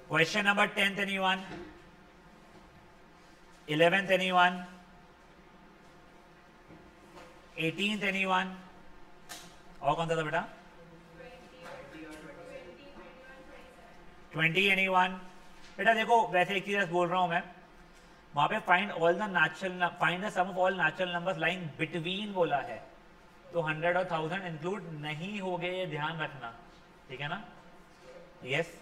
Question number 10th anyone? 11th anyone? 18th anyone? और कौन सा था बेटा? 20 anyone? बेटा देखो वैसे एक चीज बोल रहा हूं मैं, वहां पे find all the natural, find the sum of all natural numbers lying between बोला है, तो 100 और 1000 इंक्लूड नहीं हो गए, ये ध्यान रखना, ठीक है ना? यस।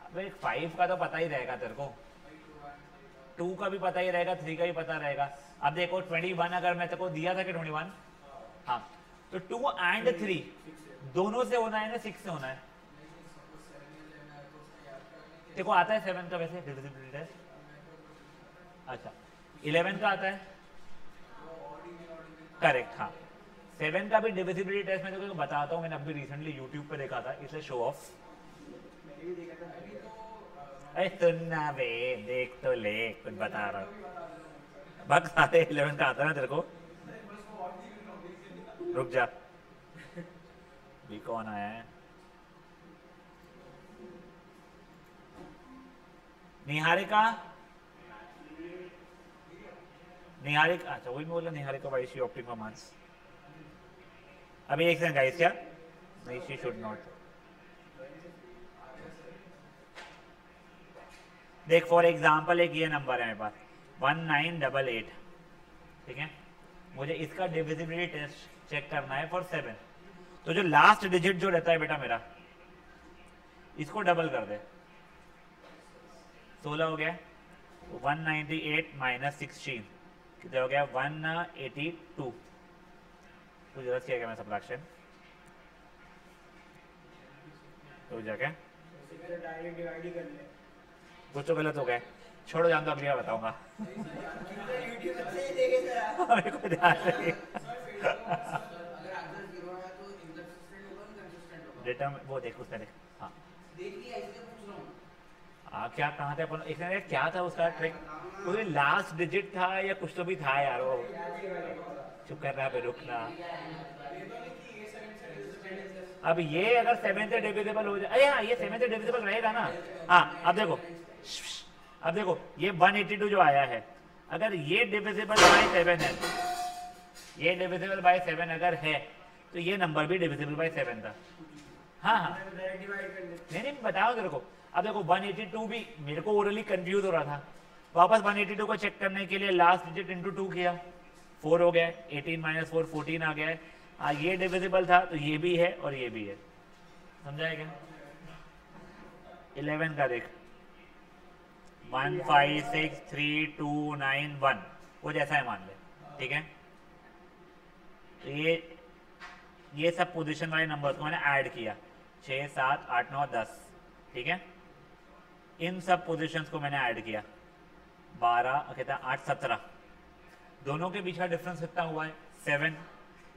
अबे 5 का तो पता ही रहेगा तेरे को, 2 का भी पता ही रहेगा, 3 का भी पता रहेगा। अब देखो 21 अगर मैं तेरे को दिया था कि 21, हाँ, तो 2 एंड 3 दोनों से होना है ना, 6 से होना है। देखो आता है 7 का वैसे डिविजिबिलिटी टेस्ट, अच्छा 11 का आता है, करेक्ट, हाँ 7 का भी डिविजिबिलिटी टेस्ट मैं तो बताता हूँ, मैंने अभी रिसेंटली यूट्यूब पे देखा था, इसलिए शो ऑफ। अरे सुनना बे, देख तो ले, कुछ बता रहा हूँ, बग सारे 11 का आता है ना तेरे को, रुक जा, भी कौन आया है? निहारिका, निहारिका, अच्छा वही मैं बोला, Niharika why she opting for marks. अभी एक सेकंड गाइस, क्या नहीं, शी शुड नॉट। देख फॉर एग्जांपल एक ये नंबर है मेरे पास 1988, ठीक है, मुझे इसका डिविजिबिलिटी टेस्ट चेक करना है फॉर 7, तो जो लास्ट डिजिट जो रहता है बेटा मेरा, इसको डबल कर दे, 16 हो गया, 198 माइनस 16 कितना हो गया, 182, तो जरूरत किया गया मैं सब्ट्रैक्शन, तो जाके कुछ तो गलत हो गया, छोड़ो जान दो, अगली बार बताऊंगा। मेरे को ध्यान नहीं, डेटा वो देख उसने देख, हाँ क्या कहाँ थे अपन, एक क्या था उसका ट्रिक, कोई लास्ट डिजिट था या कुछ तो भी था यार, वो चुप कर रहा है, रुकना। अब ये अगर 7 से डिविजिबल हो जाए, अरे हाँ ये 7 से डिविजिबल रहेगा ना, हाँ अब देखो, अब देखो ये 182 जो आया है, अगर ये डिविजिबल बाय 7 है, ये डिविजिबल बाय 7 अगर है, तो ये नंबर भी डिविजिबल बाय 7 था, हाँ हाँ नहीं बताओ तेरे को। अब देखो 182 भी मेरे को ओरली कंफ्यूज हो रहा था, वापस 182 को चेक करने के लिए लास्ट डिजिट इंटू 2 किया, 4 हो गया, 18 माइनस 4 14 आ गया है, ये डिविजिबल था तो ये भी है और ये भी है, समझाया क्या? 11 का देख 156329 वो जैसा है मान ले, ठीक है, तो ये सब पोजीशन वाले नंबर्स को मैंने ऐड किया, 6 7 8 9 10, ठीक है, इन सब पोजीशंस को मैंने ऐड किया, 12 कहता 8 17, दोनों के बीच का डिफरेंस कितना हुआ है 7,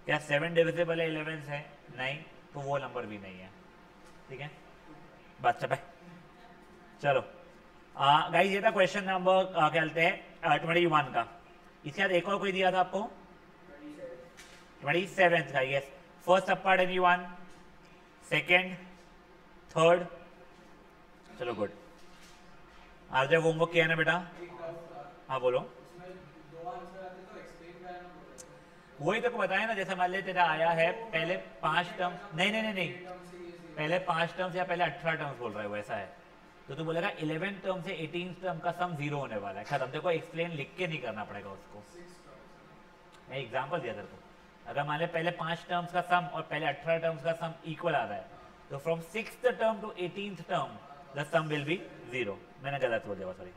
क्या 7 डिविजिबल है 11 से? नहीं, तो वो नंबर भी नहीं है, ठीक है, बस चलो चलो गाइस, ये था क्वेश्चन नंबर क्या कहते हैं 21 का। इसके बाद एक और कोई दिया था आपको 27 का, यस, फर्स्ट सब पार्ट एनीवन, सेकंड, थर्ड, चलो गुड। आज जब होमवर्क किया ना बेटा, हाँ बोलो, वही तो बताया ना, जैसे मान ले तेरा आया है पहले 5 टर्म, नहीं नहीं नहीं नहीं, पहले 5 टर्म्स या पहले 18 टर्म्स बोल रहा है, वैसा है, तो तू बोलेगा 11 टर्म से 18 टर्म का सम 0 होने वाला है, खत्म, देखो एक्सप्लेन लिख के नहीं करना पड़ेगा उसको, मैं एग्जांपल दिया तेरे को, अगर मान ले पहले 5 टर्म्स का सम और पहले 18 टर्म्स का सम इक्वल आ रहा है, तो from 6th term to 18th term the sum will be 0, मैंने गलत बोल दिया, सॉरी,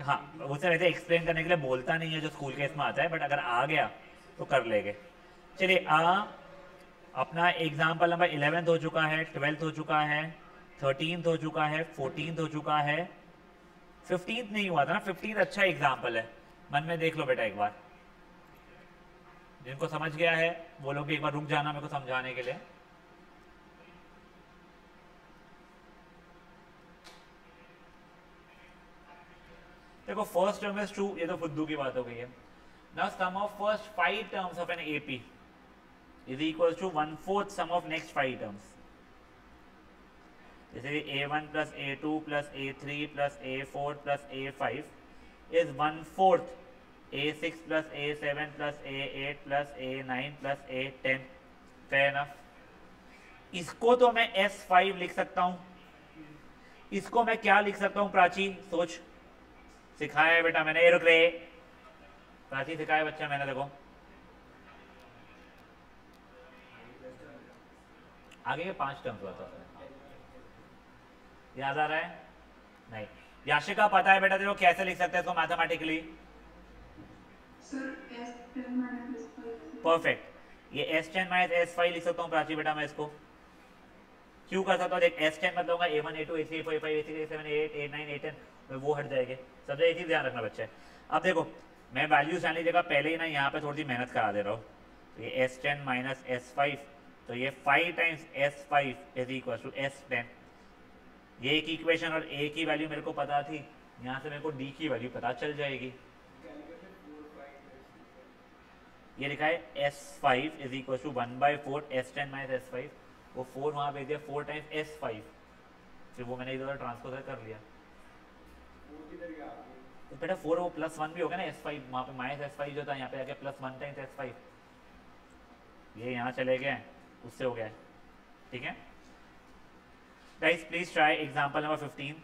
हाँ उसे वैसे एक्सप्लेन करने के लिए बोलता नहीं है जो स्कूल के इसमें आता है, बट अगर आ गया तो कर लेंगे। चलिए अपना एग्जाम्पल नंबर 11th हो चुका है, 12th हो चुका है, 13th हो चुका है, 14th हो चुका है, 15th नहीं हुआ था ना, 15th अच्छा एग्जाम्पल है, मन में देख लो बेटा एक बार, जिनको समझ गया है वो लोग भी एक बार रुक जाना मेरे को समझाने के लिए। देखो फर्स्ट टर्म इज 2, ये तो फुद्दू की बात हो गई है। Now sum of first 5 terms of an AP, is equal to 1/4 sum of next 5 terms. जैसे a1 plus a2 plus a3 plus a4 plus a5 is 1/4 a6 plus a7 plus a8 plus a9 plus a10। Fair enough. इसको तो मैं S5 लिख सकता हूं, इसको मैं क्या लिख सकता हूं प्राची, सोच। सिखाया है बेटा मैंने, रुक रहे प्राची, सिखाया बच्चा मैंने, देखो आगे के 5 टर्म्स बताओ, याद आ रहा है? नहीं। याशिका पता है बेटा तेरे को कैसे लिख सकते हैं इसको मैथमेटिकली? परफेक्ट। ये S10 माइनस S5 लिख सकता हूँ प्राची बेटा मैं इसको। क्यों कर सकता हूँ? देख S10 मतलब होगा A1 A2 A3 A4 A5 A6 A7 A8 A9 A10, वो हट जाएंगे। सब एक चीज ध्यान रखना बच्चा है। अब देखो मैं वैल्यूज जान लीजिएगा पहले ही ना, यहाँ पे थोड़ी सी मेहनत करा दे रहा हूँ। तो ये S10 माइनस S5, तो ये 5 times S5 is equal to S10। ये एक इक्वेशन और A की वैल्यू मेरे को पता थी, यहाँ से मेरे को D की वैल्यू पता चल जाएगी। ये लिखा है S5 is equal to 1/4 S10 minus S5, वो 4 वहाँ भेज दिया, 4 टाइम्स S5, फिर वो मैंने इधर ट्रांसपोजर कर लिया। तो बेटा 4 वो +1 भी होगा ना, S5 वहाँ पे माइनस S5 जो था, यहाँ पे आके +1 टाइम्स S5, ये यहाँ चले गए, उससे हो गया। ठीक है guys, please try example number 15।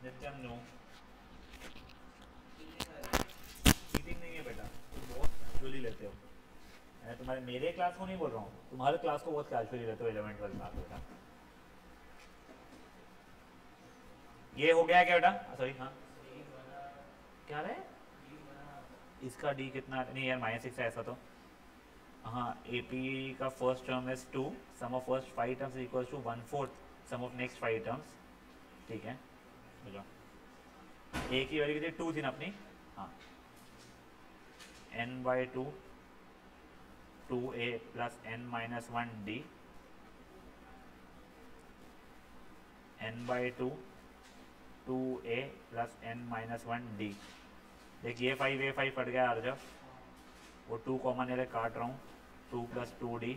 नित्यम नो चीटिंग नहीं है बेटा, तुम बहुत कैजुअली लेते हो। मैं तुम्हारे मेरे क्लास को नहीं बोल रहा हूँ, तुम्हारे क्लास को बहुत कैजुअली लेते हो 11 12 में बेटा। ये हो गया क्या बेटा? सॉरी हाँ क्या रहे, इसका डी कितना नहीं यार -6 है ऐसा तो। हाँ AP का first term is 2, sum of first 5 terms equals to 1/4 sum of next 5 terms. ठीक है A की वैल्यू कितनी 2 थी ना अपनी, हाँ n/2 2A plus n-1 D n/2 2a plus n-1d। देखिए ये 5 a 5 कट गया आ जाओ, वो 2 कॉमन है काट रहा हूँ, 2 + 2d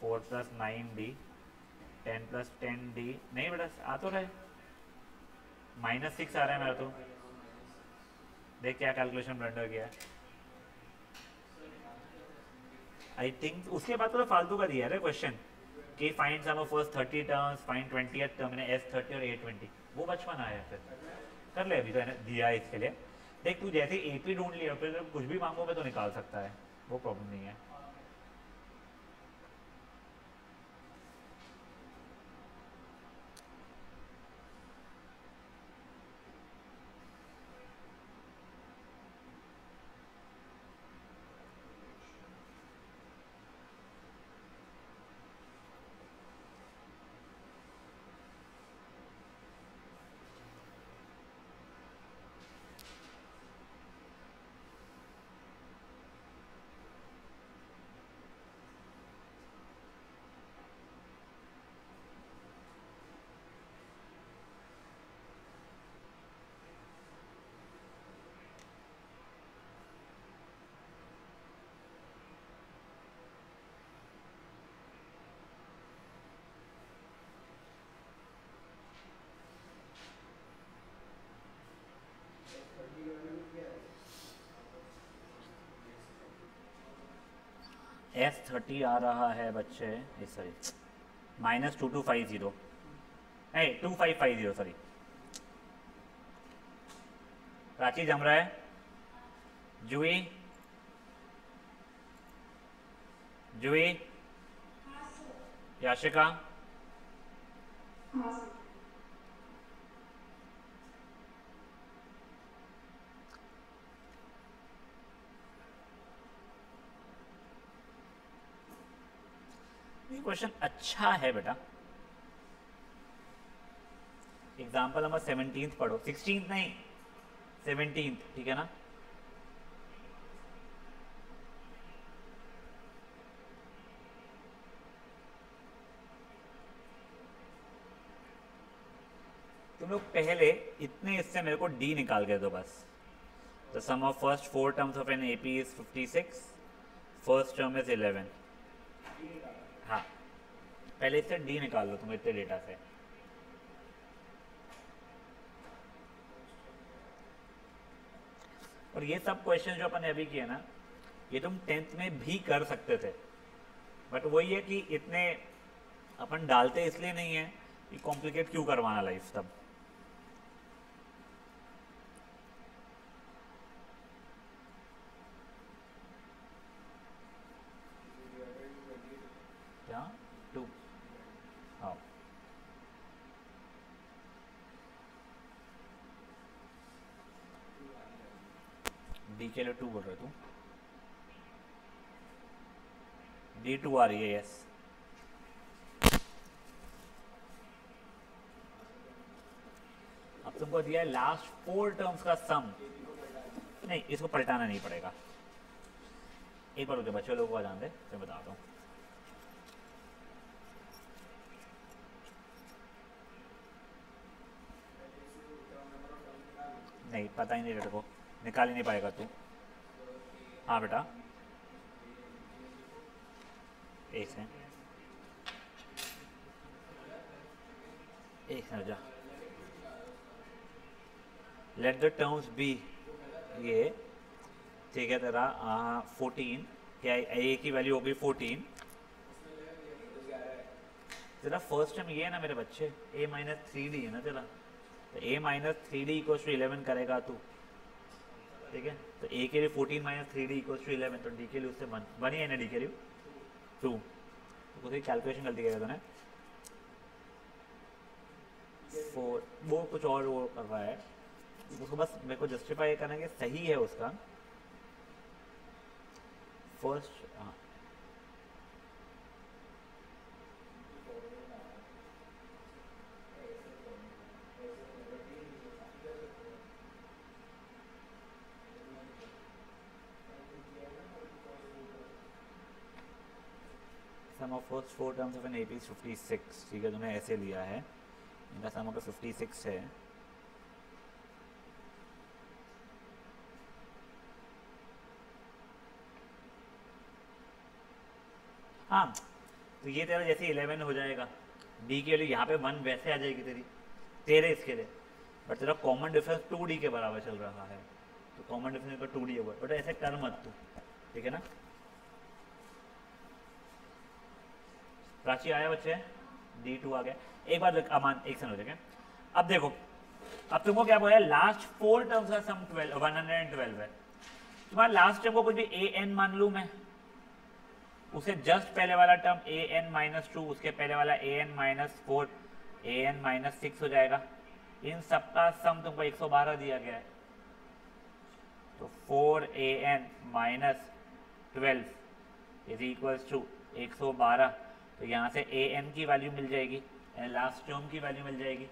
4 + 9d 10 + 10d। नहीं बेटा आ तो रहे, -6 आ रहा है मेरा तो। देख क्या कैलकुलेशन ब्लंडर किया है। आई थिंक उसके बाद तो फालतू का दिया है क्वेश्चन कि find sum of first 30 terms, find 20th term, मैंने S30 और A20, वो बचपन आया फिर कर ले, अभी तो दिया है इसके लिए। देख तू जैसे AP ढूंढ लिया फिर कुछ भी मांगो मैं तो निकाल सकता है, वो प्रॉब्लम नहीं है। S30 आ रहा है बच्चे, सॉरी -2250, नहीं 2550 सॉरी। प्राची जम रहा है, जुई जुई याशिका ये क्वेश्चन अच्छा है बेटा। एग्जाम्पल नंबर 17 पढ़ो, 16 नहीं 17, ठीक है ना। तुम लोग पहले इतने इससे मेरे को D निकाल के दो बस। The sum of first 4 terms of an AP is 56, first term is 11। हाँ पहले इससे D निकाल लो तुम इतने डेटा से। और ये सब क्वेश्चन जो अपन ने अभी किए ना, ये तुम 10th में भी कर सकते थे, बट वही है कि इतने अपन डालते इसलिए नहीं है कि कॉम्प्लिकेट क्यों करवाना लाइफ तब। क्या 2 हाँ D के लिए 2 बोल रहे तू, D2 आ रही है, यस। अब तुमको दिया है लास्ट 4 टर्म्स का सम, नहीं इसको पलटाना नहीं पड़ेगा। एक बार बच्चे लोगों को जान दे, मैं बताता हूँ। नहीं पता ही नहीं तेरे को, निकाल ही नहीं पाएगा तू। हाँ बेटा एक से जा, लेट द टर्म्स बी, ये ठीक है तेरा 14, क्या ए की वैल्यू होगी 14। तेरा फर्स्ट टर्म ये है ना मेरे बच्चे, A-3D है ना तेरा, तो A-3D = 11 करेगा तू, ठीक है। तो A के लिए 14 - 3D = 11, तो D के लिए उससे 1 ही है ना, D के लिए 2। तो कोई कैलकुलेशन गलती करेगा तूने, 4 वो कुछ और वो कर रहा है, उसको बस मेरे को जस्टिफाई करना कि सही है उसका फर्स्ट। हाँ sum of first 4 terms of an AP is 56, ठीक है, तूने ऐसे लिया है। इनका सम होगा 56 है। हाँ तो ये तेरा जैसे 11 हो जाएगा, डी की वैल्यू यहाँ पे 1 वैसे आ जाएगी तेरी, तेरे इसके लिए, बट तेरा कॉमन डिफरेंस 2d के बराबर चल रहा है, तो कॉमन डिफरेंस का 2d होगा, बट ऐसे कर मत तू, ठीक है ना। प्राची आया बच्चे, D2 आ गया। एक बार अमान एक सेकंड हो जाएगा। अब देखो, अब तुमको क्या बोला, लास्ट 4 टर्म्स का सम 112 है। तुम्हारा लास्ट टर्म को कुछ भी an मान लूं मैं, उसे जस्ट पहले वाला टर्म an-2, उसके पहले वाला an-4, an-6 हो जाएगा। इन सबका सम तुमको 112 दिया गया है, तो 4an-12 इज इक्वल्स टू 112। तो यहाँ से an की वैल्यू मिल जाएगी, लास्ट टर्म की वैल्यू मिल जाएगी।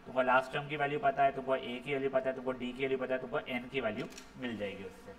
तुमको लास्ट टर्म की वैल्यू पता है, तुमको a की वैल्यू पता है, तुमको d की वैल्यू पता है, तुमको n की वैल्यू मिल जाएगी उससे।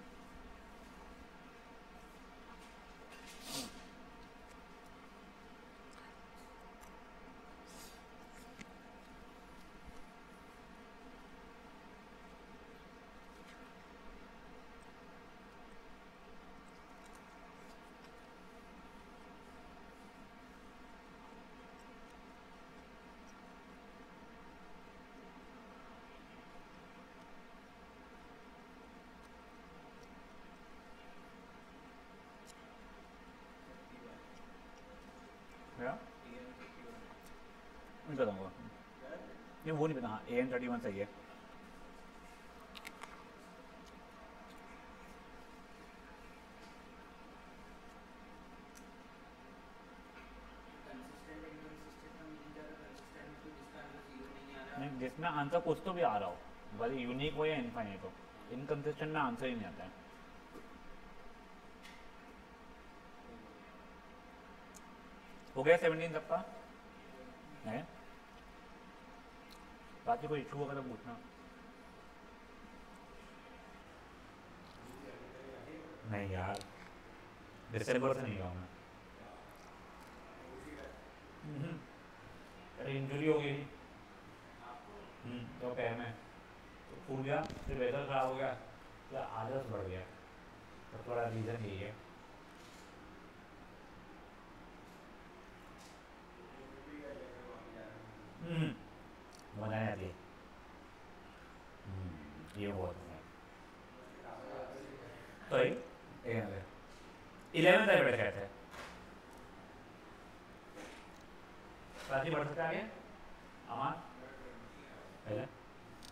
नहीं बताऊंगा, नहीं वो नहीं पता। हाँ an-31 सही है। नहीं, जिसमें आंसर कुछ तो भी आ रहा हो, भले यूनिक हो या इनफाइनाइट हो, इनकंसिस्टेंट में आंसर ही नहीं आता है। हो गया 17 सबका है। बाकी कोई इशू होगा तो पूछना। नहीं यार, दिसंबर से नहीं गया मैं। अरे इंजरी हो गई, तो पैर में तो फूल गया, फिर वेदर खराब हो गया, तो आलस बढ़ गया, तो थोड़ा रीज़न यही है। मजा नहीं आती है, ये बहुत है। तो 11 तक बैठ गए थे, प्राची बढ़ सकता है अमान पहले।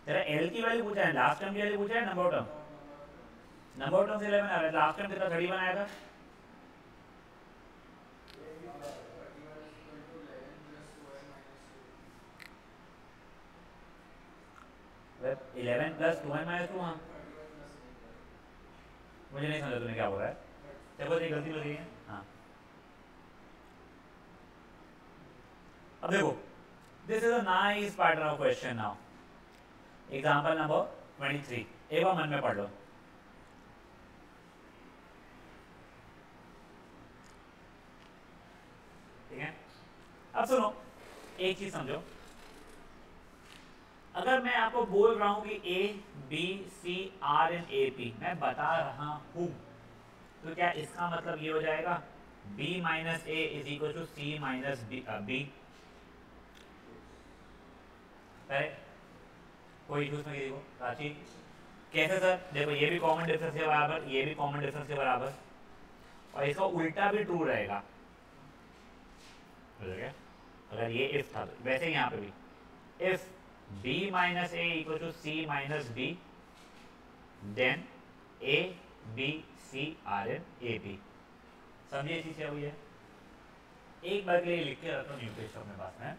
तेरा एल की वैल्यू पूछा है, लास्ट टर्म की वैल्यू पूछा है, नंबर टर्म, नंबर टर्म से 11 आ रहा है। लास्ट टर्म कितना 31 आया था, मतलब 11 प्लस 2n-2। हाँ मुझे नहीं समझा तूने क्या बोल रहा है, तेरे को गलती लग रही है। हाँ अब देखो, this is a nice pattern of question. Now example number 23, एक बार मन में पढ़ लो। ठीक है, अब सुनो, एक चीज समझो, अगर मैं आपको बोल रहा हूं कि a b c are in A P मैं बता रहा हूं, तो क्या इसका मतलब ये हो जाएगा b minus a is equal to c minus b. कोई इशूज नहीं। देखो राशि कैसे सर, देखो ये भी कॉमन डिफरेंस के बराबर, ये भी कॉमन डिफरेंस के बराबर, और इसका उल्टा भी ट्रू रहेगा। अगर ये इफ था, वैसे यहाँ पे भी if b minus a equal to c minus b, then a b c r n a p। समझिए चीज क्या हुई है, एक बार के लिए लिख के रखो न्यू पेज अपने पास में।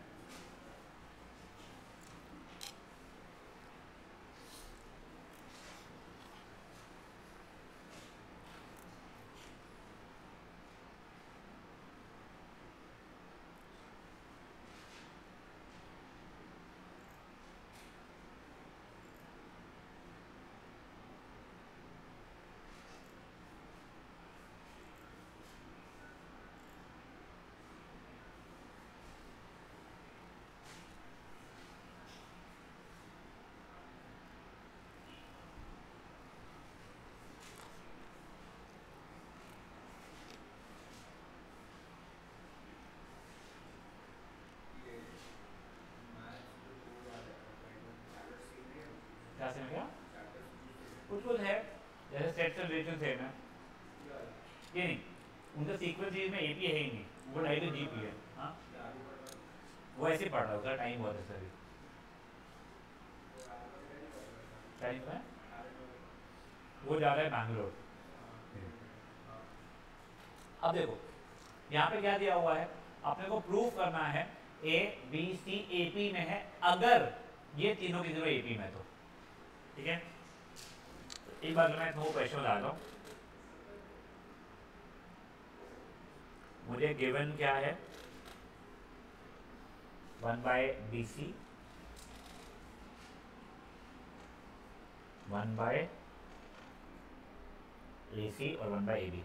क्लास में क्या कुछ कुछ है जैसे सेट्स एंड रिलेशन सेम है ये नहीं, उनका सीक्वेंस में एपी है ही नहीं, वो डायरेक्ट जीपी है। हाँ वो ऐसे पढ़ रहा है, उसका टाइम बहुत है सर, टाइम है वो जा रहा है बैंगलोर। अब देखो यहाँ पे क्या दिया हुआ है, अपने को प्रूफ करना है a b C A P में है, अगर ये तीनों की तीनों ए पी में, तो ठीक है। तो एक बार मैं तुमको क्वेश्चन बता रहा हूँ, मुझे गिवन क्या है 1 by B C 1 by A c और 1 बाय ए बी,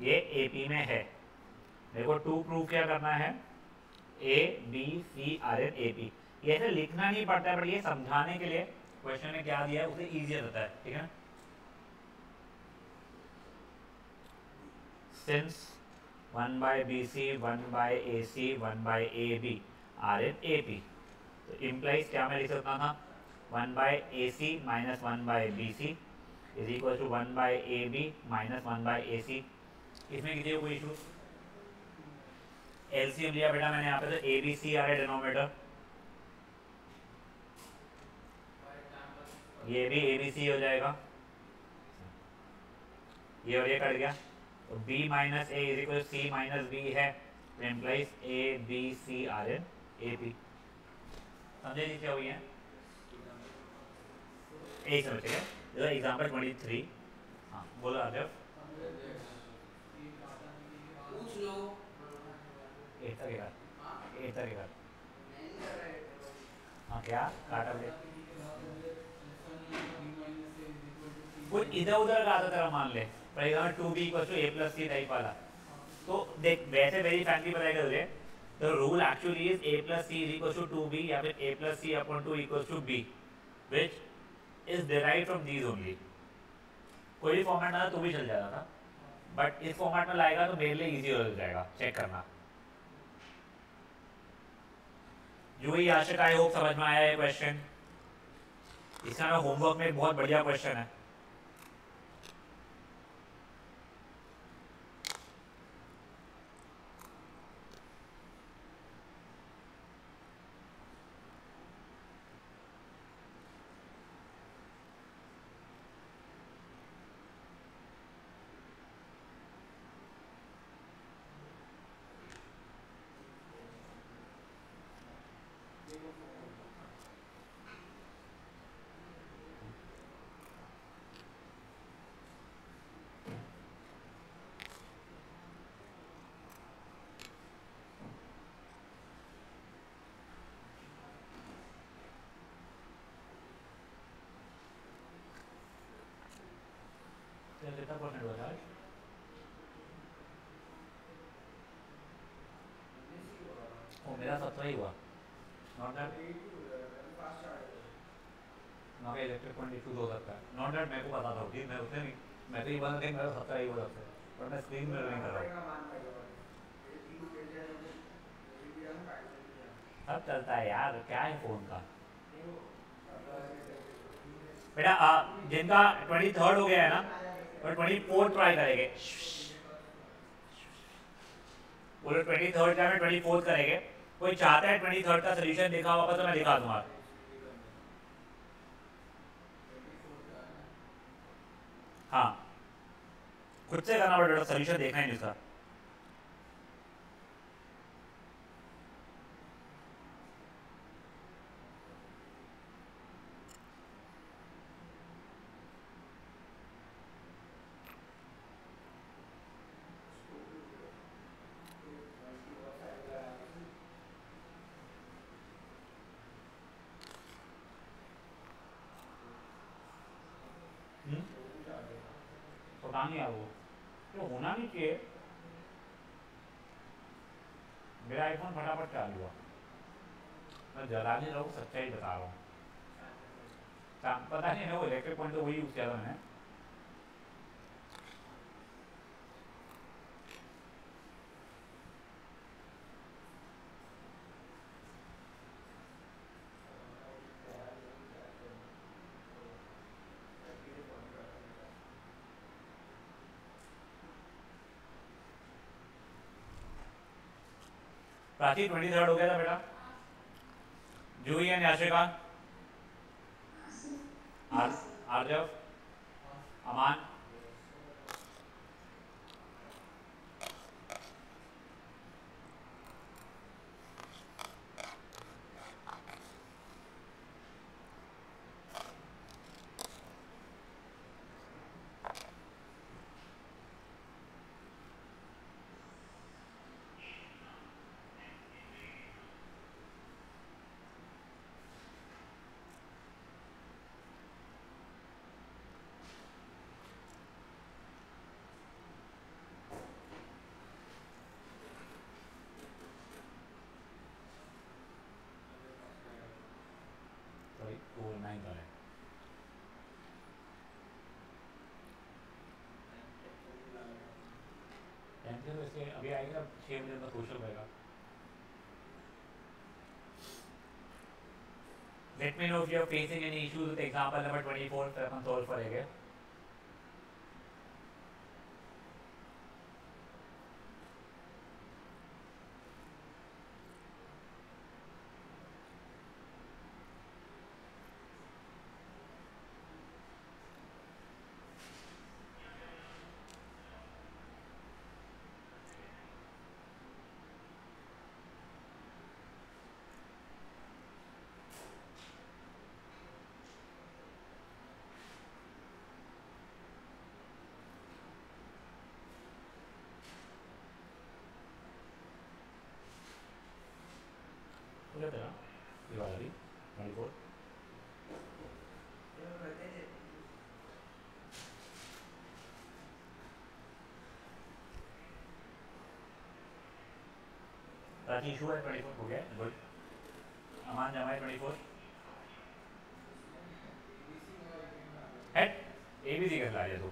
ये एपी में है। मेरे को टू प्रूफ क्या करना है, a b c are in A P. ये ऐसे लिखना नहीं पड़ता है, बट ये समझाने के लिए क्वेश्चन में क्या दिया है उसे इजी रहता है, ठीक है। Since 1 by B C 1 by A C 1 by A B are in A P, तो इम्प्लाइज क्या मैं लिख सकता था 1 by A C minus 1 by B C is equal to 1 by A B minus 1 by A C. इसमें कीजिए कोई issue, LCM लिया बेटा मैंने यहाँ पे, तो ए बी सी आ रहा है डिनोमिनेटर, ये भी ए बी सी हो जाएगा, ये और ये कट गया, तो b minus a is equal c minus b है, तो implies a b c are in A P. समझे जी क्या हुई है, एक समझ गए। एग्जाम्पल 23, हाँ बोलो आजब पूछ लो। एक तरीका हाँ क्या काटा दे कुछ इधर उधर का आता तेरा मान ले, for example 2b equal to A plus C type वाला, तो देख वैसे वेरी फैंसी बताएगा तुझे, तो rule actually is A plus C is equal to 2b या फिर A plus C upon 2 equal to b which is derived from these only. कोई भी फॉर्मेट ना तो भी चल जाता था, बट इस फॉर्मेट में लाएगा तो मेरे लिए इजी हो जाएगा चेक करना। जो ही आशा का आई होप समझ में आया है क्वेश्चन, इसका ना होमवर्क में बहुत बढ़िया क्वेश्चन है। कितना परसेंट हुआ था आज? ओ मेरा 17 ही हुआ, नॉट दैट ना इलेक्ट्रिक पॉइंट इशूज हो सकता है, नॉट दैट मेरे को पता था ठीक, मैं उतने नहीं, मैं तो ये बता देख मेरा 17 ही हो सकता है, पर मैं स्क्रीन में नहीं कर रहा हूँ। सब चलता है यार, क्या है फोन का बेटा। जिनका 23rd हो गया है ना, और 24th ट्राई करेंगे, बोलो 23rd का मैं 24th करेंगे। कोई चाहता है 23rd का सोल्यूशन दिखा होगा तो मैं दिखा दूंगा। हाँ खुद से करना पड़ेगा, सोल्यूशन देखना ही नहीं उसका। पता नहीं यार वो तो होना नहीं चाहिए। मेरा आईफोन फटाफट चालू हुआ, मैं जला नहीं रहा हूँ, सच्चाई बता रहा हूँ। पता नहीं है वो इलेक्ट्रिक पॉइंट तो वही यूज किया था मैंने। प्राची 23rd हो गया था बेटा। जूही एंड याशिका, आरजव, अमान, सॉरी 9 का है। तो इसलिए अभी आएगा 6 बजे तक सोशल रहेगा। Let me know if you are facing any issues with example number 24 फिर अपन solve करेंगे। हो गया तेरा ये वाला भी 24। प्राची इशू है 24 हो गया गुड। अमान जमाए 24 हेड ABC कर ला तू।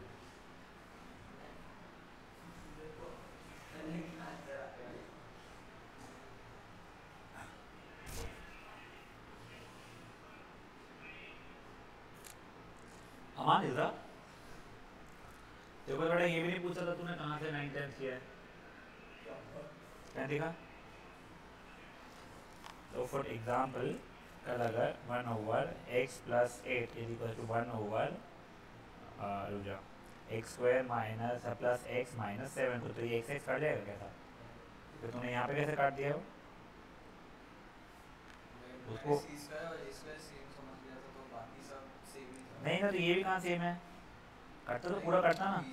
अमान इधर देखो बेटा, ये भी नहीं पूछा था तूने कहाँ से 9th 10th किया है, क्या देखा? तो फॉर एग्जाम्पल कल अगर 1/x + 8 = 1/रुक जा x² minus plus x minus 7 तो ये x काट जाएगा कैसा? तो तूने यहाँ पे कैसे काट दिया वो उसको? नहीं ना, तो ये भी कहाँ सेम है? काटता तो पूरा काटता ना,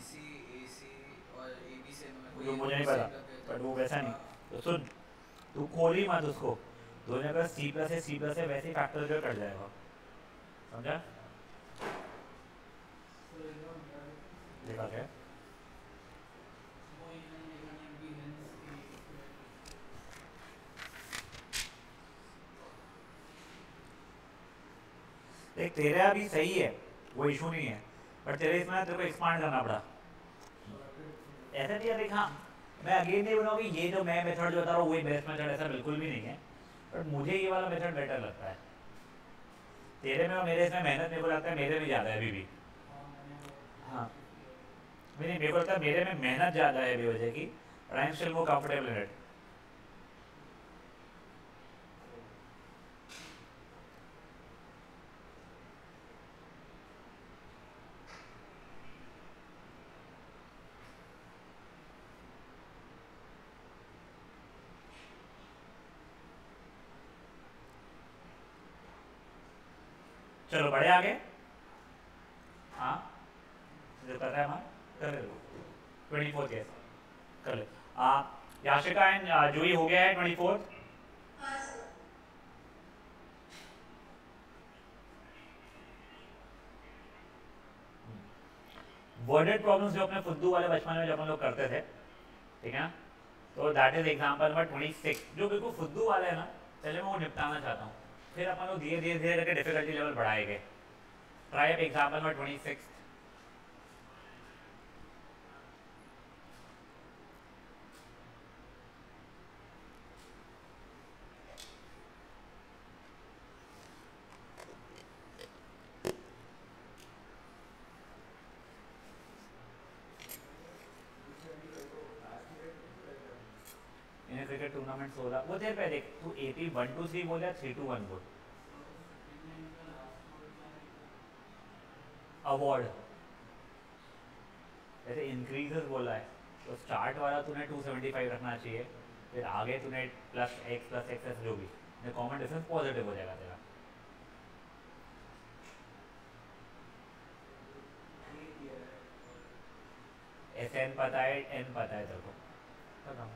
जो मुझे नहीं पता बट वो वैसा नहीं। तो सुन, तू खोल ही मत उसको, दोनों का C+ है वैसे ही फैक्टर जो कट जाएगा, समझा? देखा क्या? देख तेरे अभी सही है, वो इशू नहीं है, बट तेरे इसमें तेरे को एक्सपांड करना पड़ा। ऐसा नहीं है, देख हाँ मैं अगेन नहीं बनाऊँ कि ये जो मैं मेथड जो बता रहा हूँ वही बेस्ट मेथड, ऐसा बिल्कुल भी नहीं है, बट मुझे ये वाला मेथड बेटर लगता है। तेरे में और मेरे इसमें मेहनत मेरे को लगता है मेरे में ज़्यादा है अभी भी। हाँ मेरे को लगता है मेरे में मेहनत ज़्यादा है बेवजह की, but I am still more comfortable in it. चलो बड़े आगे, हाँ जो कर रहा है हमारा कर ले, 24 कैसे कर ले। याशिका एंड जूही हो गया है 24। वर्डेड प्रॉब्लम्स जो अपने फुद्दू वाले बचपन में जब हम लोग करते थे, ठीक है ना, तो दैट इज एग्जाम्पल नंबर 26 जो बिल्कुल फुद्दू वाला है ना, चले मैं वो निपटाना चाहता हूँ, फिर अपन लोग धीरे धीरे धीरे करके डिफिकल्टी लेवल बढ़ाएंगे। Try up example number 26। इन्हें क्रिकेट टूर्नामेंट 16 वो तेरे पे देख, तू AP 1 to 3 बोल या 3 to 1 बोल। अवार्ड जैसे इंक्रीजेस बोला है, तो स्टार्ट वाला तूने 275 रखना चाहिए, फिर आगे तूने +x जो भी, कॉमन डिफरेंस पॉजिटिव हो जाएगा तेरा। SN पता है, N पता है तेरे को, खत्म।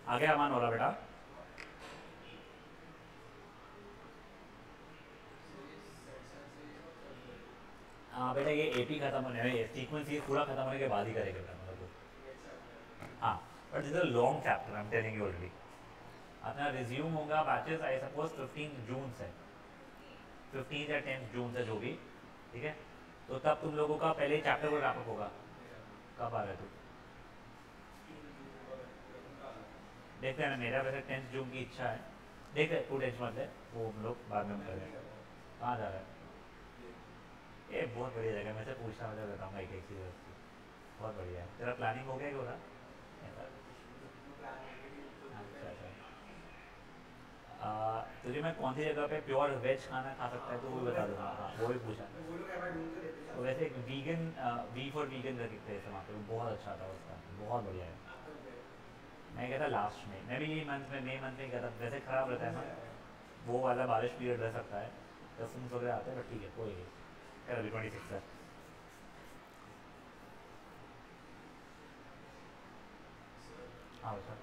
आगे अमान बोला बेटा। हाँ बेटा ये AP खत्म होने में, सीक्वेंस ये पूरा खत्म होने के बाद ही करेंगे बेटा, मतलब हाँ, but this is a long chapter, I am telling you already. अपना रिज्यूम होगा बैचेस आई सपोज 15 जून से, 15 या 10 जून से जो भी, ठीक है, तो तब तुम लोगों का पहले चैप्टर को रैपअप होगा। कब आ रहे तू? देखते हैं ना, मेरा वैसे 10 जून की इच्छा है, देखते तू टेंशन मत ले, वो हम लोग बाद में करेंगे। कहाँ जा रहा है? ये बहुत बढ़िया जगह, मैं से पूछना मुझे बताऊँगा एक एक चीज़ उसकी, बहुत बढ़िया है। तेरा प्लानिंग हो गया कि हो रहा? अच्छा अच्छा। तुझे मैं कौन सी जगह पे प्योर वेज खाना खा सकता है तो वो भी बता दूँगा। हाँ वो भी पूछा, तो वैसे एक वीगन वी फॉर वीगन रखते हैं वहाँ पे, वो बहुत अच्छा था उसका, बहुत बढ़िया है। मैं गया था लास्ट में, मैं भी यही मंथ में, मई मंथ में गया था, वैसे ख़राब रहता है ना वो वाला, बारिश पीरियड रह सकता है, कस्टम्स वगैरह आते हैं, बट ठीक है कोई नहीं। यार अभी 26 है। हाँ बता।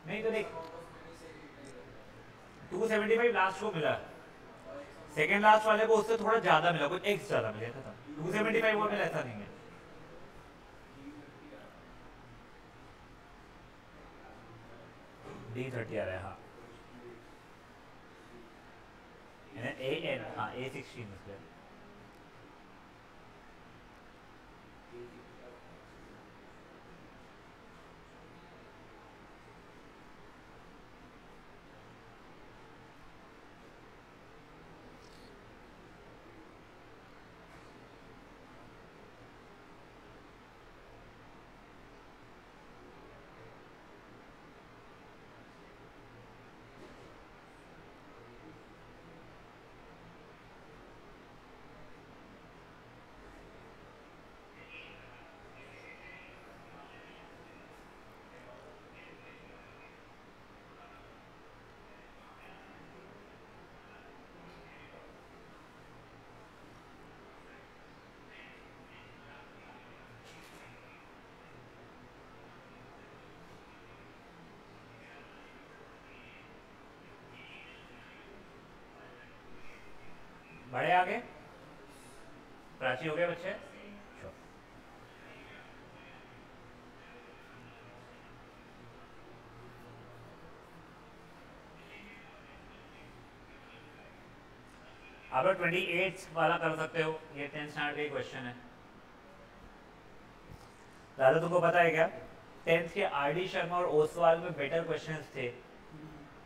नहीं तो देख 275 लास्ट को मिला, सेकेंड लास्ट वाले को उससे थोड़ा ज़्यादा मिला, कुछ एक्स ज़्यादा मिला था, 275 वो मिला, ऐसा नहीं है। D30 आ रहा है हाँ, AN हाँ A16 उसके। बड़े आगे प्राची हो गए बच्चे। Sure. आप लोग 28 वाला कर सकते हो, ये 10 स्टैंडर्ड का क्वेश्चन है। दादा तुमको पता है क्या, 10th के RD शर्मा और ओसवाल में बेटर क्वेश्चंस थे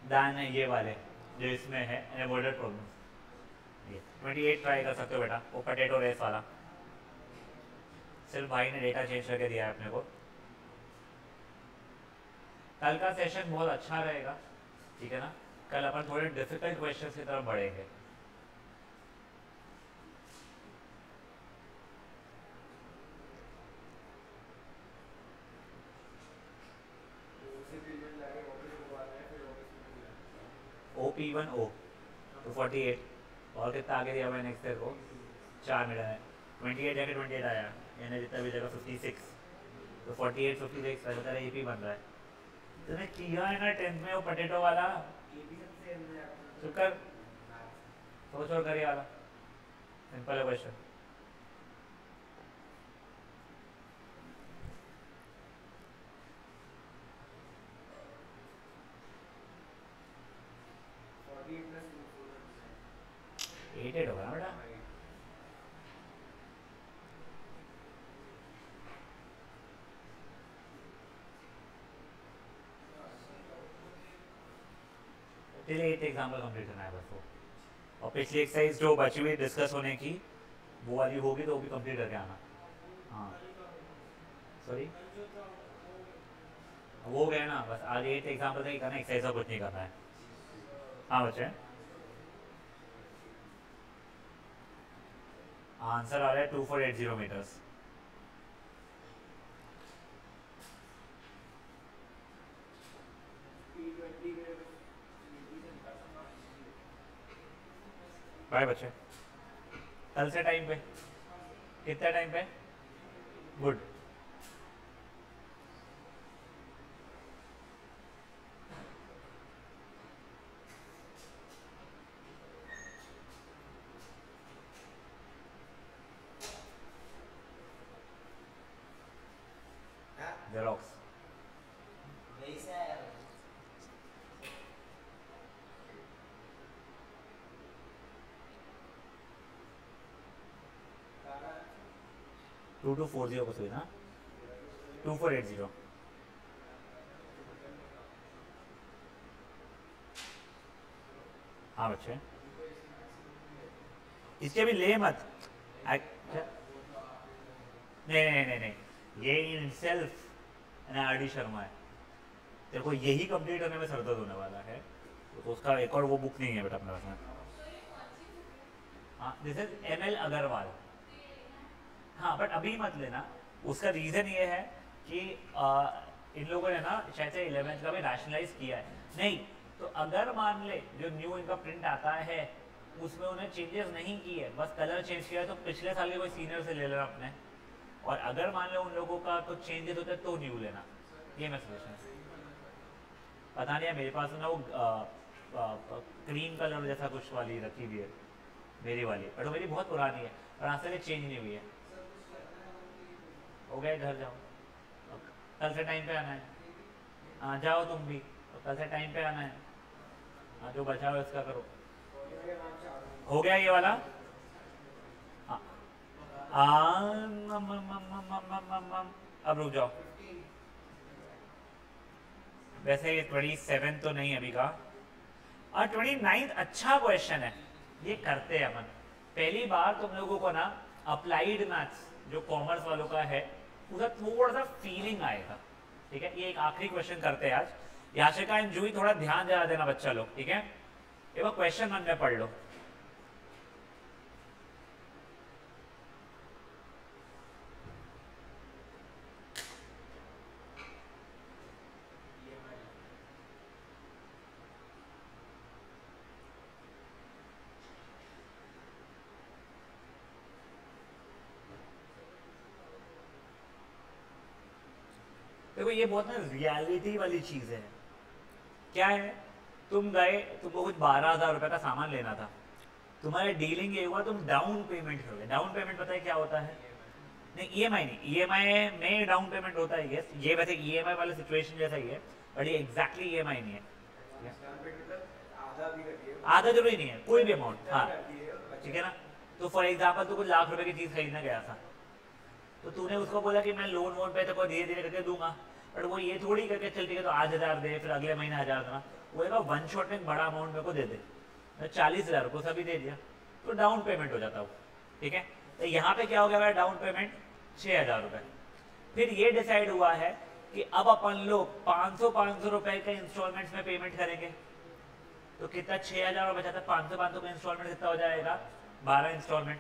दान ये वाले जो इसमें है अवॉइडेड प्रॉब्लम्स। ये 28 ट्राई कर सकते हो बेटा, वो पोटैटो रेस वाला, सिर्फ भाई ने डेटा चेंज करके दिया है अपने को। कल का सेशन बहुत अच्छा रहेगा, ठीक है ना, कल अपन थोड़े डिफिकल्ट क्वेश्चंस की तरफ बढ़ेंगे। OP1O तो 48 और कितना आगे दिया हुआ नेक्स्ट को 4 मिला है, 28 जगह 28 आया, यानी जितना भी जगह 56, तो 48 56 तेरा AP बन रहा है। तूने किया है ना 10th में वो पोटैटो वाला, चुप कर, सोच और करिए वाला, सिंपल है क्वेश्चन। एट होगा ना बेटा, 8 एग्जाम्पल कंप्लीट करना है बस वो, और पिछली एक्सरसाइज जो बची हुई डिस्कस होने की वो वाली होगी तो वो भी कंप्लीट करके आना। हाँ सॉरी वो गए ना, बस आज 8 एग्जाम्पल से ही करना, एक्सरसाइज का कुछ नहीं करना है। हाँ बच्चे आंसर आ रहा है 2480 मीटर्स। बाय बच्चे, कल से टाइम पे कितने टाइम पे? गुड। जेरोक्स 2240 को सही ना, 2480। हाँ बच्चे इसके भी ले मत। नहीं नहीं नहीं नहीं, ये in self R D Sharma है, तेरे को यही कंप्लीट होने में सरदर्द होने वाला है, तो उसका एक और वो बुक नहीं है बेटा अपने पास में। हाँ दिस इज ML अग्रवाल। हाँ बट अभी मत लेना, उसका रीज़न ये है कि इन लोगों ने ना शायद से 11th का भी रैशनलाइज किया है। नहीं तो अगर मान ले जो न्यू इनका प्रिंट आता है उसमें उन्हें चेंजेस नहीं किए, बस कलर चेंज किया है, तो पिछले साल के कोई सीनियर से ले लेना अपने, और अगर मान लो उन लोगों का कुछ चेंजेस होता है तो न्यू लेना, ये मैं सजेशन। पता नहीं है मेरे पास ना वो क्रीम कलर जैसा कुछ वाली रखी हुई है मेरी वाली, बट वो मेरी बहुत पुरानी है और आज तक चेंज नहीं हुई है। हो गया घर जाओ, कल से टाइम पे आना है। हाँ जाओ तुम भी, तो कल से टाइम पे आना है। हाँ जो बचा हो इसका करो। हो गया ये वाला। अब रुक जाओ, वैसे ये 27 तो नहीं अभी का, और 29 अच्छा क्वेश्चन है, ये करते हैं अपन। पहली बार तुम लोगों को ना अप्लाइड मैथ्स जो कॉमर्स वालों का है उसका थोड़ा सा फीलिंग आएगा, ठीक है। ये एक आखिरी क्वेश्चन करते हैं आज। याशिका एंड जूही थोड़ा ध्यान ज्यादा देना बच्चा लोग, ठीक है। एक बार क्वेश्चन मन में पढ़ लो। देखो ये बहुत ना रियलिटी वाली चीज है। क्या है, तुम गए, तुमको कुछ 12,000 रुपए का सामान लेना था, तुम्हारे डीलिंग ये हुआ, तुम डाउन पेमेंट करोगे। डाउन पेमेंट पता है क्या होता है? नहीं EMI नहीं, EMI में डाउन पेमेंट होता है, यस ये वैसे EMI वाला सिचुएशन जैसा ही है, बट ये एग्जैक्टली EMI नहीं है। आधा जरूरी नहीं है, कोई भी अमाउंट, हाँ ठीक है ना। तो फॉर एग्जाम्पल तू कुछ लाख रुपए की चीज खरीदने गया था, तो तूने उसको बोला कि मैं लोन वोन पे तो धीरे धीरे करके दूंगा, बट वो ये थोड़ी करके चल ठीक है तो आज 1000 दे, फिर अगले महीने 1000 देना, वो एक वन शॉट में बड़ा अमाउंट मेरे को दे दे, मैं 40,000 को सभी दे दिया, तो डाउन पेमेंट हो जाता हो, ठीक है। तो यहाँ पे क्या हो गया भाई, डाउन पेमेंट 6,000 रुपए। फिर ये डिसाइड हुआ है कि अब अपन लोग 500 रुपए के इंस्टॉलमेंट्स में पेमेंट करेंगे, तो कितना 6,000 और बचा था, 500 का इंस्टॉलमेंट कितना हो जाएगा, 12 instalment.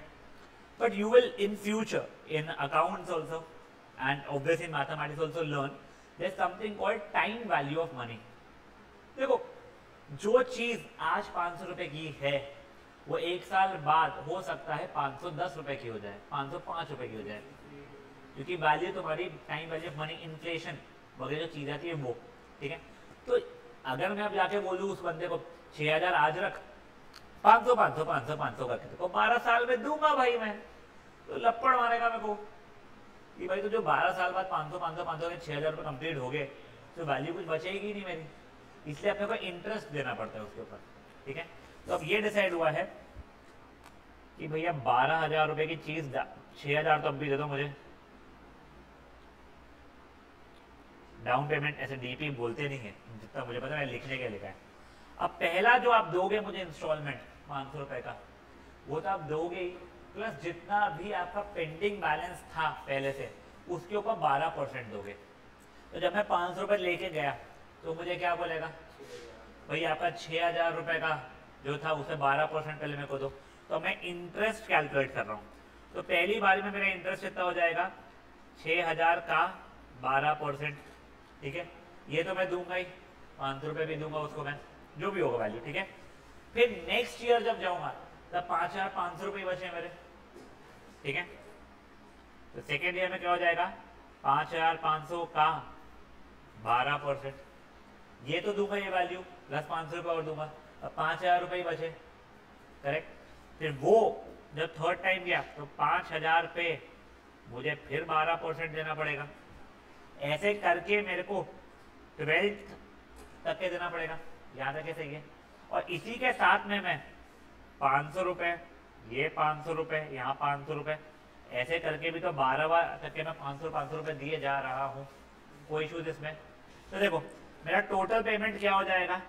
But you will in future in accounts also and obviously in mathematics also learn there's something called time value of money. देखो जो चीज आज 500 रुपए की है वो एक साल बाद हो सकता है 510 रुपए की हो जाए, 505 रुपए की हो जाए, क्योंकि वैल्यू तुम्हारी time value of money inflation वगैरह जो चीज आती है वो, ठीक है। तो अगर मैं अब जाके बोलूँ उस बंदे को 6,000 आज रख, 500 करके तो 12 साल में दूंगा भाई मैं, तो लपड़ मारेगा मेरे को कि भाई तो जो 12 साल बाद 500 के 6,000 रुपये कंप्लीट हो गए तो वैल्यू कुछ बचेगी नहीं मेरी, इसलिए अपने को इंटरेस्ट देना पड़ता है उसके ऊपर, ठीक है। तो अब ये डिसाइड हुआ है कि भैया 12,000 रुपये की चीज 6,000 तो अब भी दे दो मुझे। डाउन पेमेंट ऐसे डीपी बोलते नहीं है, जितना मुझे पता है लिखने के लिखा है। अब पहला जो आप दोगे मुझे इंस्टॉलमेंट 500 रुपए का, वो तो आप दोगे ही, प्लस जितना भी आपका पेंडिंग बैलेंस था पहले से उसके ऊपर 12% दोगे। तो जब मैं 500 रुपये लेके गया तो मुझे क्या बोलेगा, भाई आपका 6,000 रुपये का जो था उसे 12% पहले मेरे को दो। तो मैं इंटरेस्ट कैलकुलेट कर रहा हूँ, तो पहली बारी में मेरा इंटरेस्ट कितना हो जाएगा, 6,000 का 12%, ठीक है। ये तो मैं दूंगा ही, 500 रुपये भी दूंगा उसको मैं, जो भी होगा वैल्यू, ठीक है। फिर नेक्स्ट ईयर जब जाऊंगा तब 5,500 रुपये बचे मेरे, ठीक है। तो सेकेंड ईयर में क्या हो जाएगा, 5,500 का 12%, ये तो दूंगा ये वैल्यू, प्लस 500 रुपये और दूंगा, अब 5,000 रुपये बचे, करेक्ट। फिर वो जब थर्ड टाइम गया तो 5,000 पे मुझे फिर 12% देना पड़ेगा। ऐसे करके मेरे को 12th तक के देना पड़ेगा, यहाँ तक के सही है। और इसी के साथ में मैं 500 रुपये, ये 500 रुपये, यहाँ 500 रुपये, ऐसे करके भी तो 12 तक के मैं 500 रुपये दिए जा रहा हूँ, कोई इशूज इसमें। तो देखो मेरा टोटल पेमेंट क्या हो जाएगा,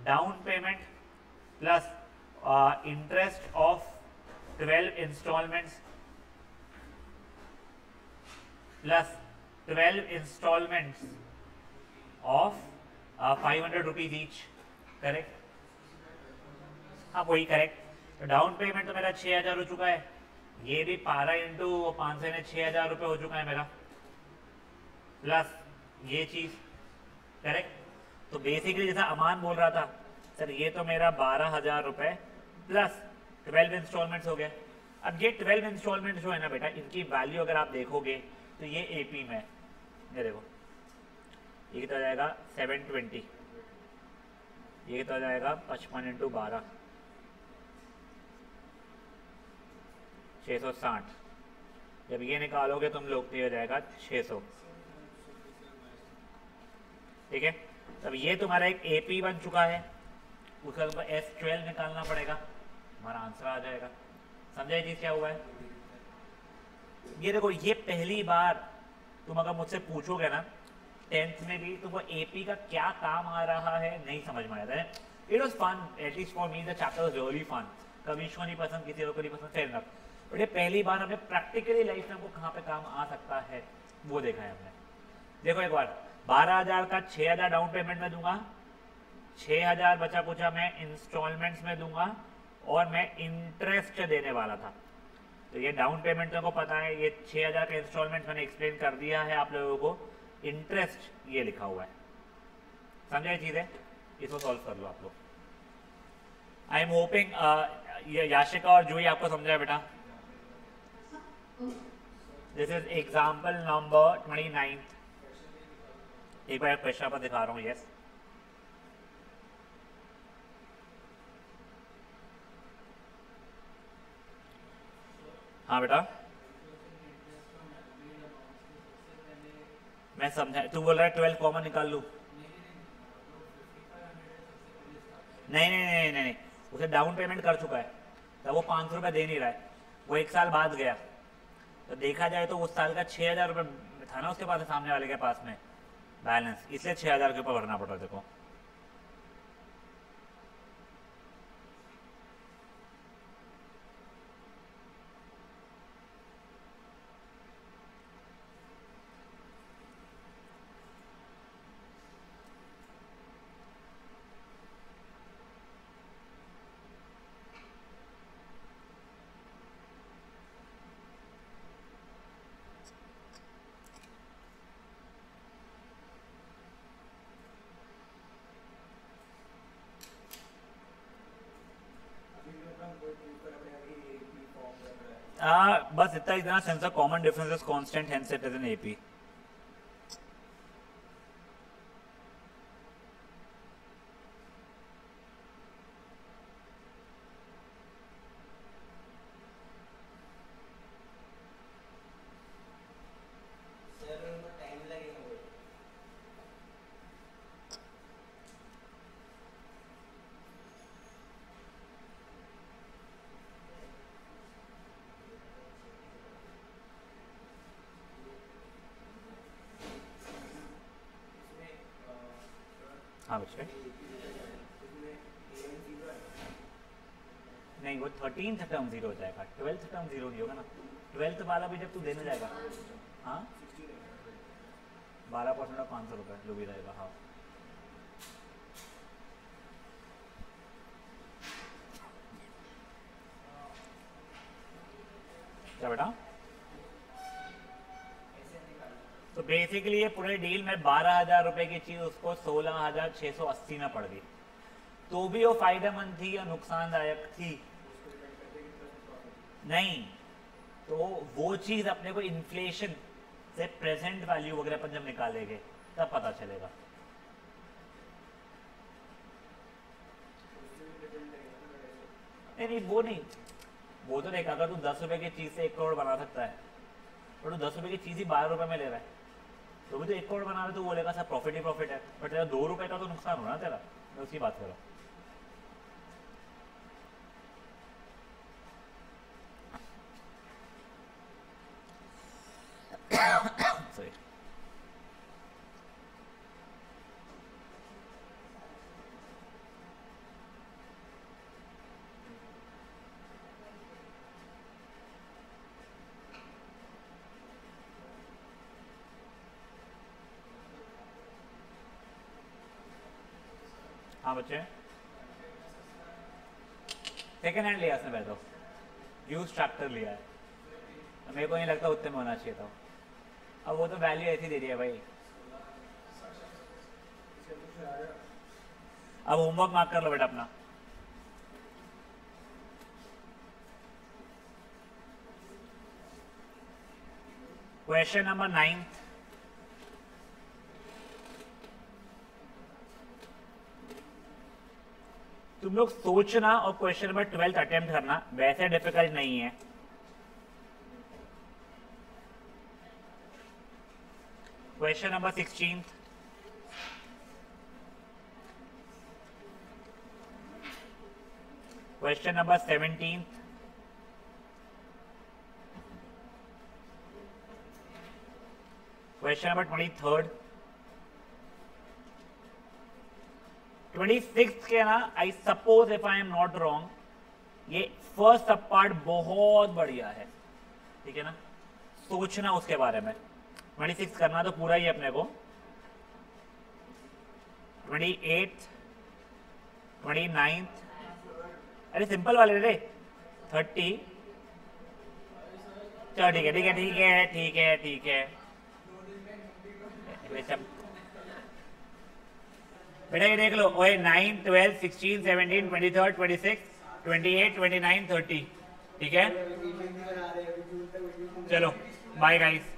down payment plus interest of 12 installments plus 12 installments of 500 rupees each, correct. हाँ वही करेक्ट। तो डाउन पेमेंट तो मेरा 6,000 हो चुका है, ये भी 12 इंटू 500 ने 6,000 रुपये हो चुका है मेरा, प्लस ये चीज, करेक्ट। तो बेसिकली जैसा अमान बोल रहा था सर, ये तो मेरा 12,000 रुपये प्लस 12 इंस्टॉलमेंट्स हो गए। अब ये 12 इंस्टॉलमेंट जो है ना बेटा, इनकी वैल्यू अगर आप देखोगे तो ये एपी में, ये देखो ये कितना जाएगा 720, ये कितना जाएगा 55 इंटू 12, 660। जब ये निकालोगे तुम लोग तो ये हो जाएगा 600, ठीक है। तब ये तुम्हारा एक एपी बन चुका है, उसका ऊपर S12 निकालना पड़ेगा, हमारा आंसर आ जाएगा। समझे चीज क्या हुआ है। ये देखो, ये पहली बार तुम अगर मुझसे पूछोगे ना 10th में भी तुमको एपी का क्या काम आ रहा है नहीं समझ में आया था। It was fun, at least for me the chapter was really fun. कभी इसको नहीं पसंद, किसी और को नहीं पसंद, फेयर इनफ। बट ये पहली बार हमने प्रैक्टिकली लाइफ में हमको कहाँ पे काम आ सकता है वो देखा है हमने। देखो एक बार 12,000 का 6,000 डाउन पेमेंट में दूंगा, 6,000 बचा कुचा मैं इंस्टॉलमेंट्स में दूंगा, और मैं इंटरेस्ट देने वाला था। तो ये डाउन पेमेंट को पता है, ये 6,000 का इंस्टॉलमेंट मैंने एक्सप्लेन कर दिया है आप लोगों को, इंटरेस्ट ये लिखा हुआ है। समझे चीज है, इसको सॉल्व कर लो आप लोग। आई एम होपिंग ये याशिका और जूही आपको समझा है बेटा। This is example number 29। एक बार क्वेश्चन पर दिखा रहा हूँ, यस। हाँ बेटा मैं समझा, तू बोल रहा है 12 कॉमन निकाल लूँ। नहीं नहीं नहीं नहीं, उसे डाउन पेमेंट कर चुका है, तो वो 500 रुपये दे नहीं रहा है, वो 1 साल बाद गया। तो देखा जाए तो उस साल का 6,000 रुपये था ना उसके पास, सामने वाले के पास में बैलेंस, इसलिए 6,000 के ऊपर भरना पड़ा। देखो बस इतना ही देना, sense the common differences constant, hence it is an AP. हाँ बच्चे नहीं वो 13th टर्म 0 हो जाएगा, 12th टर्म 0 नहीं होगा ना, 12th वाला भी जब तू देने जाएगा, हाँ 12% ऑफ 500 रुपये जो भी रहेगा। हाँ क्या बेटा, तो बेसिकली ये पूरे डील में 12,000 रुपए की चीज उसको 16,680 में पड़ गई, तो भी वो फायदेमंद थी या नुकसानदायक थी? नहीं, तो वो चीज अपने को इन्फ्लेशन से प्रेजेंट वैल्यू वगैरह पर जब निकालेंगे तब पता चलेगा। नहीं वो नहीं, वो तो देख अगर तू 10 रुपए की चीज से 1 करोड़ बना सकता है, पर तू 10 रुपए की चीज ही 12 रुपए में ले रहा है, तो भी तो 1 करोड़ बना रहे तो बोलेगा सर प्रॉफिट ही प्रॉफिट है, बट तेरा 2 रुपए का तो नुकसान होना तेरा, मैं उसकी बात कर रहा हूँ। सही। हाँ बच्चे, सेकेंड हैंड लिया उसने, तो यूज ट्रैक्टर लिया है, मेरे को नहीं लगता उतने में होना चाहिए था, अब वो तो वैल्यू ऐसी दे दी है भाई। अब होमवर्क मार्क कर लो बेटा अपना। क्वेश्चन नंबर 9, तुम लोग सोचना और क्वेश्चन नंबर 12 अटेम्प्ट करना, वैसे डिफिकल्ट नहीं है। Question number 16, question number 17, question number 23, 26 के ना, I suppose if I am not wrong, ये फर्स्ट सब पार्ट बहुत बढ़िया है, ठीक है ना, सोचना उसके बारे में। 26 करना तो पूरा ही अपने को, 28, 29, अरे सिंपल वाले रे, 30, चलो ठीक है ठीक है ठीक है ठीक है ठीक है बेटा ये देख लो, ओए 9, 12, 16, 17, 23, 26, 28, 29, 30, ठीक है। चलो बाय गाइस।